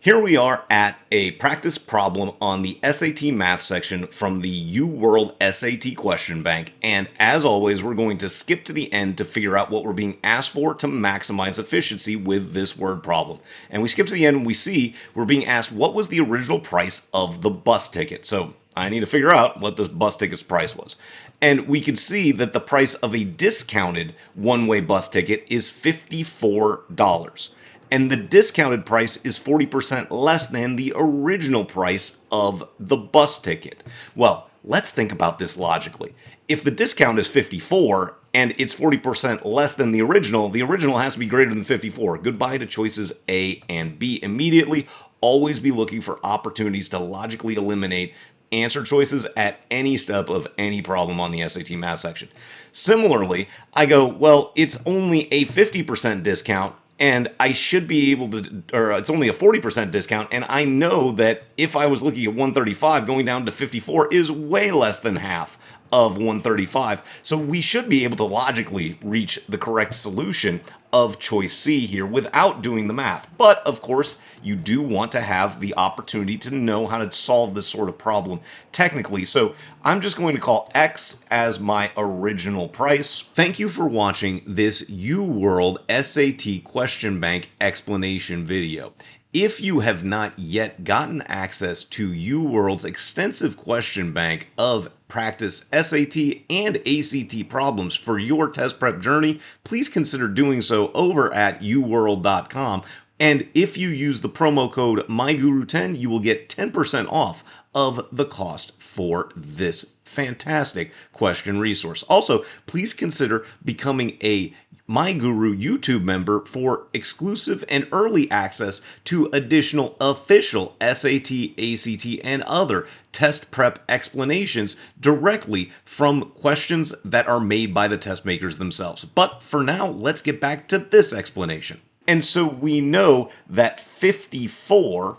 Here we are at a practice problem on the SAT math section from the UWorld SAT question bank. And as always, we're going to skip to the end to figure out what we're being asked for to maximize efficiency with this word problem. And we skip to the end and we see we're being asked what was the original price of the bus ticket. So I need to figure out what this bus ticket's price was. And we can see that the price of a discounted one-way bus ticket is $54. And the discounted price is 40% less than the original price of the bus ticket. Well, let's think about this logically. If the discount is 54 and it's 40% less than the original has to be greater than 54. Goodbye to choices A and B immediately. Always be looking for opportunities to logically eliminate answer choices at any step of any problem on the SAT math section. Similarly, I go, well, it's only a 50% discount and I should be able to, or it's only a 40% discount, and I know that if I was looking at 135, going down to 54 is way less than half of 135. So we should be able to logically reach the correct solution of choice C here without doing the math. But of course, you do want to have the opportunity to know how to solve this sort of problem technically. So I'm just going to call X as my original price. Thank you for watching this UWorld SAT question bank explanation video. If you have not yet gotten access to UWorld's extensive question bank of practice SAT and ACT problems for your test prep journey, please consider doing so over at uworld.com. And if you use the promo code MyGuru10, you will get 10% off of the cost for this fantastic question resource. Also, please consider becoming a MyGuru YouTube member for exclusive and early access to additional official SAT, ACT, and other test prep explanations directly from questions that are made by the test makers themselves. But for now, let's get back to this explanation. And so we know that 54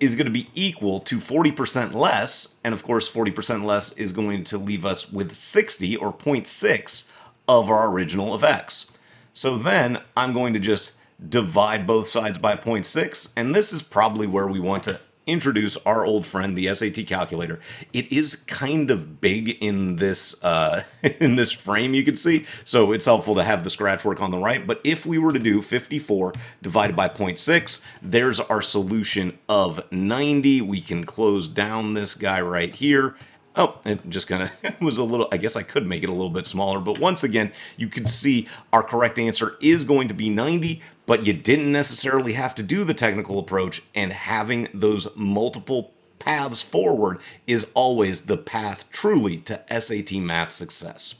is going to be equal to 40% less, and of course 40% less is going to leave us with 60 or 0.6 of our original of x. So then I'm going to just divide both sides by 0.6, and this is probably where we want to introduce our old friend, the SAT calculator. It is kind of big in this in this frame, you can see, so it's helpful to have the scratch work on the right. But if we were to do 54 divided by 0.6, there's our solution of 90. We can close down this guy right here. Oh, it just kind of was a little, I guess I could make it a little bit smaller, but once again, you can see our correct answer is going to be 90, but you didn't necessarily have to do the technical approach, and having those multiple paths forward is always the path truly to SAT math success.